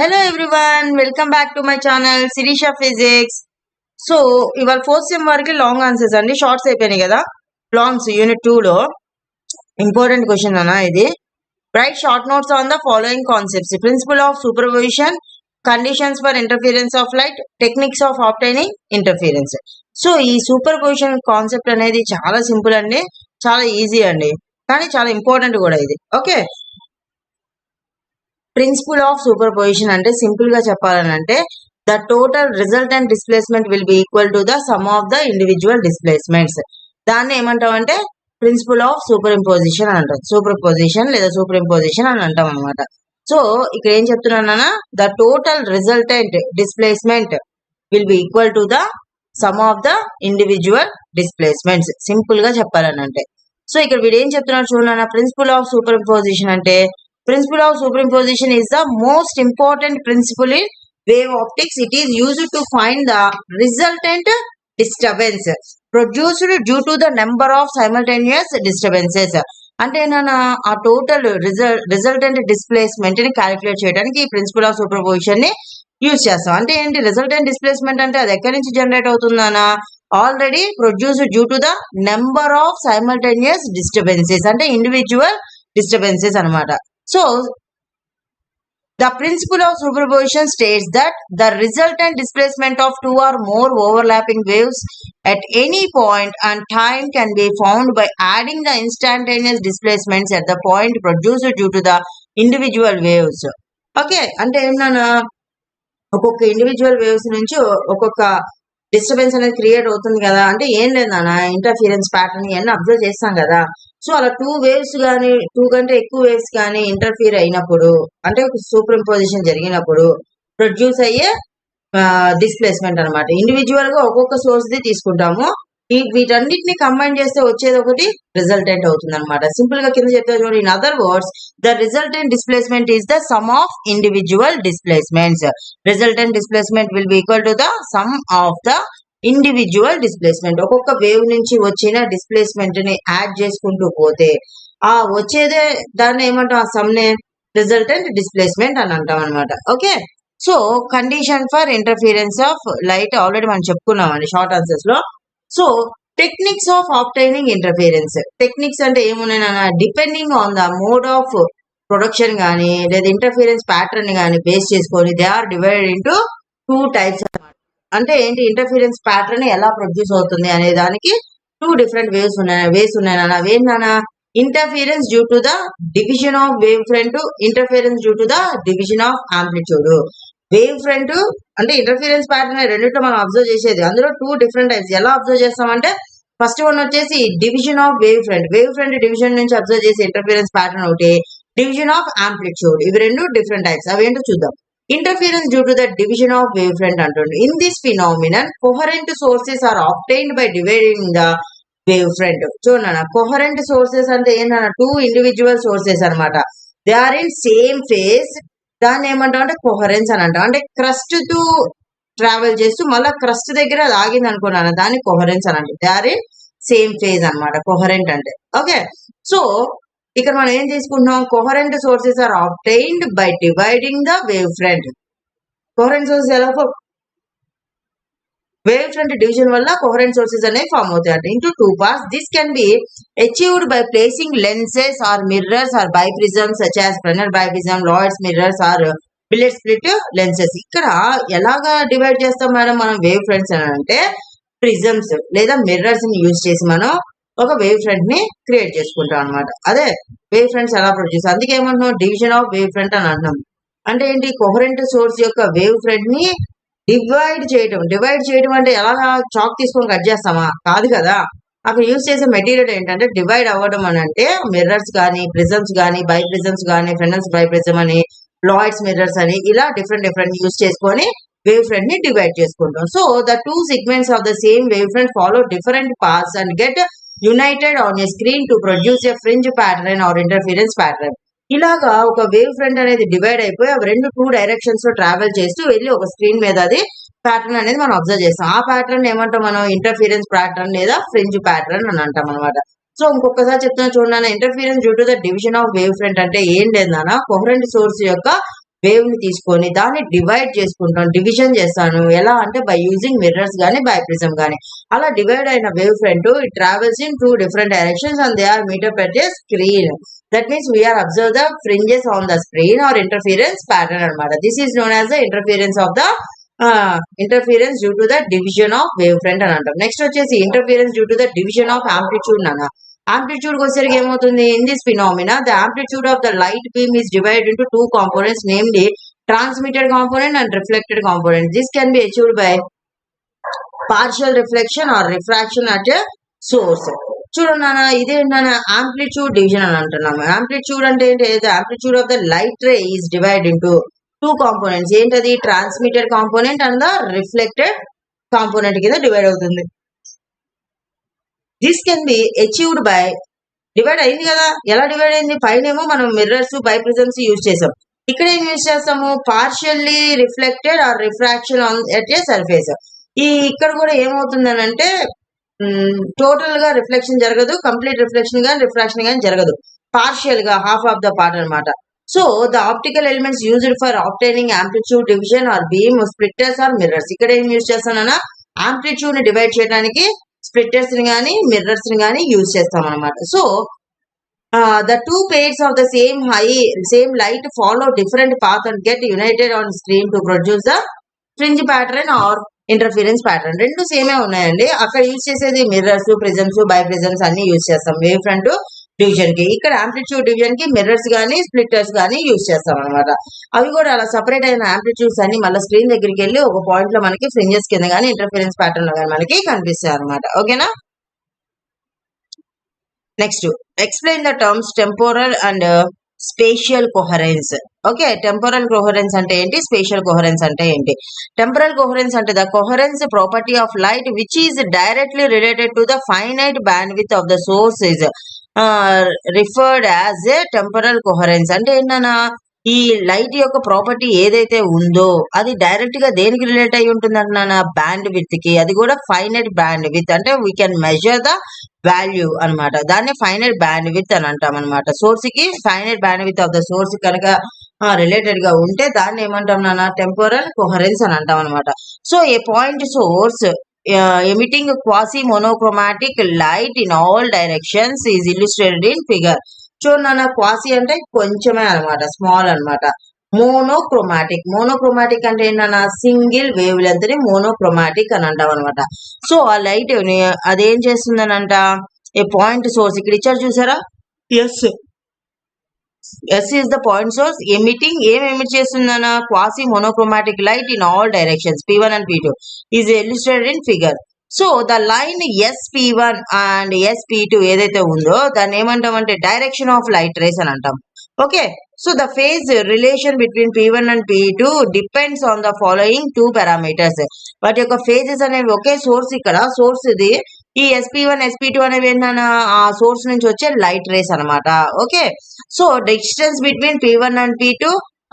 Hello everyone, welcome back to my channel Sirisha Physics. So ఇవాళ fourth sem వరకు long answers అండి, shorts అయిపోయినాయి కదా. లాంగ్స్ యూనిట్ 2 లో ఇంపార్టెంట్ క్వశ్చన్ అన్న ఇది. Write short notes on the following concepts: principle of superposition, conditions for interference of light, techniques of obtaining interference. So ఈ superposition concept అనేది చాలా సింపుల్ అండి, చాలా ఈజీ అండి, కానీ చాలా ఇంపార్టెంట్ కూడా ఇది. Okay, principle of superposition అంటే సింపుల్ గా చెప్పాలంటే the total resultant displacement will be equal to the sum of the individual displacements. దాన్ని ఏమంటామంటే ప్రిన్సిపల్ ఆఫ్ సూపర్ ఇంపోజిషన్ అని అంటాం. సూపర్ పొజిషన్ లేదా సూపర్ ఇంపోజిషన్ అని అంటాం అనమాట. సో ఇక్కడ ఏం చెప్తున్నానా, the total resultant displacement will be equal to the sum of the individual displacements. Simple గా చెప్పాలనంటే సో ఇక్కడ వీడు ఏం చెప్తున్నాడు చూడన్నా, ప్రిన్సిపల్ ఆఫ్ సూపర్ ఇంపోజిషన్ అంటే principle of superimposition is the most important principle in wave optics. It is used to find the resultant disturbance produced due to the number of simultaneous disturbances. అంటే నా ఆ total resultant displacement ని calculate చేయడానికి ఈ principle of superposition ని use చేస్తాం. అంటే ఏంటి రిజల్టెంట్ డిస్ప్లేస్మెంట్ అంటే అది ఎక్కడి నుంచి జనరేట్ అవుతుందనా, already produced due to the number of simultaneous disturbances, అంటే ఇండివిజువల్ డిస్టర్బెన్సెస్ అనమాట. So, the principle of superposition states that the resultant displacement of two or more overlapping waves at any point and time can be found by adding the instantaneous displacements at the point produced due to the individual waves. Okay, అంటే ఏంటన్నా ఒక్కొక్క individual waves నుంచి ఒక్కొక్క disturbance అనేది create అవుతుంది కదా. అంటే ఏం లేదన్న ఇంటర్ఫిరెన్స్ ప్యాటర్న్ ఇవన్నీ అబ్జర్వ్ చేస్తాం కదా. సో అలా 2 వేవ్స్ కానీ 2 కంటే ఎక్కువ వేవ్స్ కానీ ఇంటర్ఫియర్ అయినప్పుడు, అంటే సూపర్ ఇంపోజిషన్ జరిగినప్పుడు ప్రొడ్యూస్ అయ్యే డిస్ప్లేస్మెంట్ అనమాట. ఇండివిజువల్ గా ఒక్కొక్క సోర్స్ ది తీసుకుంటాము, వీటన్నిటిని కంబైన్ చేస్తే వచ్చేది ఒకటి రిజల్టెంట్ అవుతుంది అనమాట. సింపుల్ గా కింద చెప్తే చూడండి, in other words the resultant displacement is the sum of individual displacements. Resultant displacement will be equal to the sum of the individual displacement. ఒక్కొక్క వేవ్ నుంచి వచ్చిన డిస్ప్లేస్మెంట్ ని యాడ్ చేసుకుంటూ పోతే ఆ వచ్చేదే దాన్ని ఏమంటాం, ఆ సమ్ నే రిజల్టెంట్ డిస్ప్లేస్మెంట్ అని అంటాం అనమాట. Okay, so condition for interference of light already మనం చెప్పుకున్నామండి షార్ట్ ఆన్సర్స్ లో. So techniques of obtaining interference. Techniques అంటే ఏమున్నాయి, depending on the mode of production కానీ లేదా ఇంటర్ఫిరెన్స్ ప్యాటర్న్ కానీ బేస్ చేసుకొని they are divided into 2 types అనమాట. అంటే ఏంటి, ఇంటర్ఫిరెన్స్ ప్యాటర్న్ ఎలా ప్రొడ్యూస్ అవుతుంది అనే దానికి 2 డిఫరెంట్ వేవ్స్ ఉన్నాయి. అవేంటన్నా, interference due to the division of wave front, interference due to the division of amplitude. Wave front అంటే ఇంటర్ఫిరెన్స్ ప్యాటర్న్ రెండింటిలో మనం అబ్జర్వ్ చేసేది. అందులో 2 డిఫరెంట్ టైప్స్. ఎలా అబ్జర్వ్ చేస్తామంటే ఫస్ట్ వన్ వచ్చేసి division of wave front. Wave front division నుంచి observe చేసే ఇంటర్ఫిరెన్స్ ప్యాటర్న్ ఒకటి, డివిజన్ ఆఫ్ ఆంప్లిట్యూడ్. ఇవి 2 డిఫరెంట్ టైప్స్. అవేంటో చూద్దాం. Interference due to the division of wavefront అంటుంది. In this phenomenon, coherent sources are obtained by dividing the wavefront. చూడన్నా, coherent sources అంటే ఏంటన్నా, 2 individual sources అనమాట. They are in same phase. దాన్ని ఏమంటాం అంటే కోహరెన్స్ అని అంటాం. అంటే క్రస్ట్ తో ట్రావెల్ చేస్తూ మళ్ళీ క్రస్ట్ దగ్గర అది ఆగింది అనుకున్నాను, దాన్ని కోహరెన్స్ అని అంటాం. They are in same phase అనమాట కోహరెంట్ అంటే. ఓకే, సో ఇక్కడ మనం ఏం తీసుకుంటున్నాం, coherent sources are obtained by dividing the wave front. Coherent sources ఎలా వేవ్ ఫ్రంట్ డివిజన్ వల్ల కోహరెంట్ సోర్సెస్ అనేవి ఫామ్ అవుతాయి అంటే into 2 parts. This can be achieved by placing lenses or mirrors or biprisms such as Fresnel biprism, Lloyd's mirrors or billet split lenses. ఇక్కడ ఎలాగా divide చేస్తాం madam మనం wave fronts అని అంటే, ప్రిజమ్స్ లేదా మిర్రర్స్ ని యూజ్ చేసి మనం ఒక వేవ్ ఫ్రంట్ ని క్రియేట్ చేసుకుంటాం అనమాట. అదే వేవ్ ఫ్రంట్స్ ఎలా ప్రొడ్యూస్, అందుకే ఏమంటున్నాం డివిజన్ ఆఫ్ వేవ్ ఫ్రంట్ అని అంటున్నాం. అంటే ఏంటి, కోహరెంట్ సోర్స్ యొక్క వేవ్ ఫ్రంట్ ని డివైడ్ చేయడం అంటే ఎలాగా చాక్ తీసుకొని కట్ చేస్తామా, కాదు కదా. అక్కడ యూజ్ చేసే మెటీరియల్ ఏంటంటే డివైడ్ అవ్వడం అని అంటే మిర్రర్స్ కానీ ప్రిజమ్స్ కానీ బైప్రిజమ్స్ కానీ ఫ్రెనెల్స్ బైప్రిజం అని లాయిడ్స్ మిర్రర్స్ అని ఇలా డిఫరెంట్ యూజ్ చేసుకొని వేవ్ ఫ్రంట్ ని డివైడ్ చేసుకుంటాం. So the 2 segments of the same wave front follow different paths and get united on a screen to produce a fringe pattern or interference pattern. ఇలాగా ఒక wave front అనేది divide అయిపోయి అవి 2 directions లో travel చేస్తూ వెళ్ళి ఒక స్క్రీన్ మీద అది ప్యాటర్న్ అనేది మనం అబ్జర్వ్ చేస్తాం. ఆ ప్యాటర్న్ ఏమంటాం మనం, ఇంటర్ఫిరెన్స్ ప్యాటర్న్ లేదా ఫ్రింజ్ ప్యాటర్న్ అని అంటాం అనమాట. సో ఇంకొకసారి చెప్తున్నా చూడండి, interference due to the division of wave front అంటే ఏం లేదన్నా, కోహరెంట్ సోర్స్ యొక్క వేవ్ ని తీసుకొని దాన్ని డివైడ్ చేసుకుంటాను, డివిజన్ చేస్తాను. ఎలా అంటే బై యూజింగ్ మిర్రర్స్ గానీ బై ప్రిజం గానీ. అలా డివైడ్ అయిన wave front it travels in 2 different directions and they are meeted at a screen. That means we are observe the fringes on the screen or interference pattern anamata. This is known as the interference of the interference due to the division of wavefront అని అంటాం. Next వచ్చేసి interference due to the division of amplitude నాన్న. Amplitude వచ్చేసరికి ఏమవుతుంది? In this phenomena, the amplitude of the light beam is divided into 2 components, namely transmitted component and reflected component. This can be achieved by partial reflection or refraction at a source. చూడండి నాన్న, ఇదేంటన్నా amplitude division అని అంటున్నాము. Amplitude అంటే ఏంటి? Amplitude of the light ray is divide into 2 components. ఏంటది? Transmitted component and the reflected component కింద divide అవుతుంది. This can be achieved by, divide అయింది కదా, ఎలా డివైడ్ అయింది? పైనేమో మనం మిర్రర్స్ బై ప్రిజమ్స్ యూజ్ చేసాం. ఇక్కడ ఏం యూజ్ చేస్తాము? Partially reflected or refraction on at a surface. ఇక్కడ కూడా ఏమవుతుందని అంటే టోటల్ గా రిఫ్లెక్షన్ జరగదు, కంప్లీట్ రిఫ్లెక్షన్ గానీ రిఫ్రాక్షన్ గానీ జరగదు, పార్షియల్ గా హాఫ్ ఆఫ్ ద పార్ట్ అనమాట. So the optical elements used for obtaining amplitude division are beam splitters or mirrors. ఇక్కడ ఏం యూజ్ చేస్తానన్నా ఆంప్లిట్యూడ్ ని డివైడ్ చేయడానికి స్ప్లిట్టర్స్ ని గానీ మిర్రర్స్ ని గానీ యూజ్ చేస్తాం అనమాట. So the 2 pairs of the same light follow different path and get united on screen to produce the fringe pattern or interference pattern. రెండు సేమే ఉన్నాయండి. అక్కడ యూజ్ చేసేది మిర్రర్స్, ప్రిజమ్స్, బై ప్రిజమ్స్ అన్ని యూజ్ చేస్తాం వేవ్ ఫ్రంట్ డివిజన్ కి. ఇక్కడ amplitude division కి మిర్రర్స్ గానీ స్ప్లిట్టర్స్ గానీ యూజ్ చేస్తాం అనమాట. అవి కూడా అలా సపరేట్ అయిన ఆంప్లిట్యూడ్స్ అన్ని మళ్ళీ స్క్రీన్ దగ్గరికి వెళ్ళి ఒక పాయింట్ లో మనకి ఫ్రింజెస్ కింద గానీ ఇంటర్ఫీరెన్స్ ప్యాటర్న్ లో గానీ మనకి కనిపిస్తాయి అనమాట. ఓకేనా? Next explain the terms temporal and spatial coherence. Okay, temporal coherence అంటే ఏంటి? స్పేషియల్ కోహరెన్స్ అంటే ఏంటి? టెంపోరల్ కోహరెన్స్ అంటే the coherence property of light which is directly related to the finite bandwidth of the source is referred as a temporal coherence. అంటే ఏంటన్నా, ఈ light యొక్క property ఏదైతే ఉందో అది డైరెక్ట్ గా దేనికి రిలేట్ అయి ఉంటుంది అంటున్నా? బ్యాండ్ విత్ కి. అది కూడా ఫైనైట్ బ్యాండ్ విత్, అంటే we can measure the value అనమాట. దాన్ని ఫైనైట్ బ్యాండ్ విత్ అని అంటాం అనమాట. సోర్స్ కి finite band with of the source కనుక రిలేటెడ్ గా ఉంటే దాన్ని ఏమంటాం నాన్న? టెంపోరల్ కోహరెన్స్ అని అంటాం అనమాట. So a point source emitting quasi monochromatic light in all directions is illustrated in figure. చూడన్నా, క్వాసి అంటే కొంచెమే అనమాట, స్మాల్ అనమాట. మోనోక్రోమాటిక్ అంటే ఏంటన్నా? సింగిల్ వేవ్ లెంత్ ని మోనోక్రోమాటిక్ అని అంటాం అనమాట. సో ఆ లైట్ అదేం చేస్తుందనంట? ఏ పాయింట్ సోర్స్ ఇక్కడ ఇచ్చారు చూసారా? S is the point source emitting, emit చేస్తుందన్న? quasi monochromatic light in all directions, P1 and P2 is illustrated in figure. So the line SP1 and SP2 ఏదైతే ఉందో దాన్ని ఏమంటాం అంటే డైరెక్షన్ ఆఫ్ లైట్ రేస్ అని అంటాం. Okay, so the phase relation between P1 and P2 depends on the following 2 parameters. వాటి యొక్క phases అనేవి ఒకే సోర్స్, ఇక్కడ సోర్స్ ఇది. ఈ SP1 SP2 అనేవి ఏంటన్నా? ఆ సోర్స్ నుంచి వచ్చే లైట్ రేస్ అనమాట. Okay, so distance between P1 and P2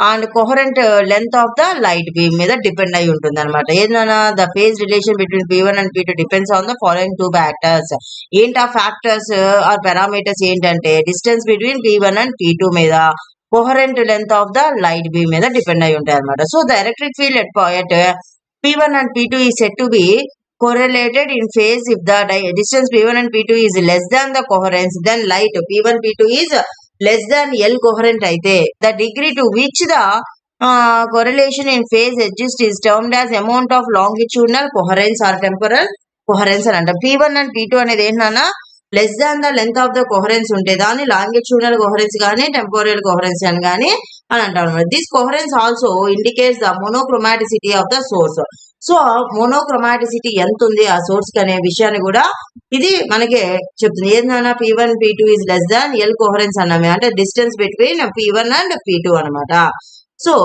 and coherent length of the light beam మీద డిపెండ్ అయి ఉంటుంది అనమాట. ఏంటన్నా? The phase relation between P1 and P2 depends on the following 2 factors. ఏంటి ఆ ఫ్యాక్టర్స్ ఆర్ పారామీటర్స్ ఏంటంటే distance between P1 and P2 మీద, coherent length of the light beam మీద డిపెండ్ అయి ఉంటాయి అనమాట. So the electric field at P1 and P2 is said to be correlated in phase if the distance P1 and P2 is less than the coherence, then light P1 P2 is less than L coherent అయితే the degree to which the correlation in phase exists is termed as amount of longitudinal coherence or temporal coherence అని అంటాం. P1 and P2 అనేది ఏంటన్నా? Less than the length of the coherence ఉంటే దాన్ని longitudinal coherence కానీ temporal coherence అని కానీ అని అంటాం అనమాట. This coherence also indicates the monochromaticity of the source. So monochromaticity ఎంత ఉంది ఆ సోర్స్ కి అనే విషయాన్ని కూడా ఇది మనకి చెప్తుంది. ఏంటన్నా? P1 P2 is less than L coherence అన్నామే, అంటే distance between P1 and P2 అనమాట. So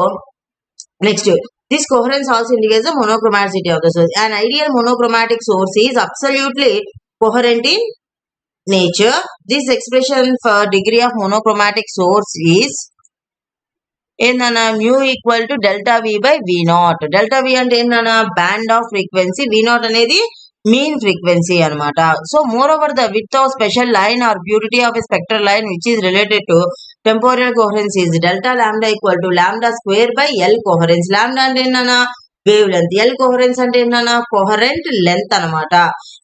next this coherence also indicates the monochromaticity of the source. An ideal monochromatic source is absolutely coherent in nature. This expression for degree of monochromatic source is ఏందన్నా? mu equal to delta V by V0. Delta V అంటే ఏందన్నా? Band off frequency. V0 అనేది mean frequency anamata. So moreover, the width of special line or purity of a spectral line which is related to temporal coherence is delta lambda equal to lambda square by L coherence. Lambda అంటే ఏంటన్నా wave length, L coherence అంటే ఏంటన్నా coherent length అనమాట.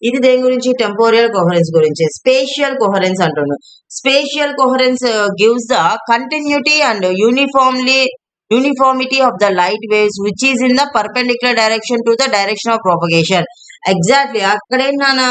ఇది దేని గురించి? టెంపోరియల్ coherence గురించి. Spatial coherence అంటున్నాడు. Spatial coherence gives the continuity and uniformity of the light waves which is in the perpendicular direction to the direction of propagation. Exactly అక్కడేంటన్నా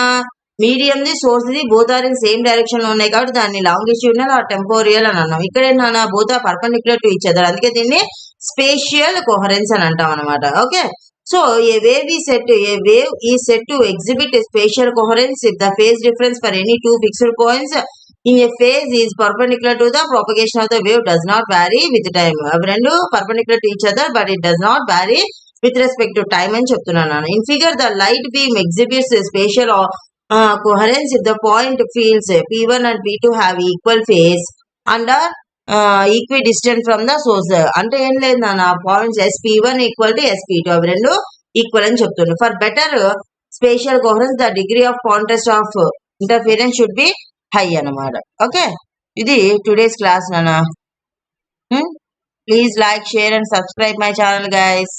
medium the source the both are in same direction లో ఉన్నాయి కాబట్టి దాన్ని longitudinal are టెంపోరియల్ అని అన్నాం. ఇక్కడ ఏంటన్నా both are perpendicular to each other, అందుకే దీన్ని స్పేషియల్ కోహరెన్స్ అని అంటాం అనమాట. Okay, so a wave is set to exhibit spatial coherence if the phase difference for any two fixed points in a phase is perpendicular to the propagation of the wave does not vary with time. అవి రెండు perpendicular to each other but it does not vary with respect to time అని చెప్తున్నాను. In figure the light beam exhibits spatial coherence if the point fields P1 and P2 have equal phase and are equidistant from the source. అంటే ఏం లేదు నాన్న, points SP1 equal to SP2 అవి రెండు equal అని చెప్తున్నాను. For better spatial coherence the degree of contrast of interference should be high అన్నమాట. Okay, ఇది టుడేస్ క్లాస్ నాన్న. Please like, share and subscribe my channel guys.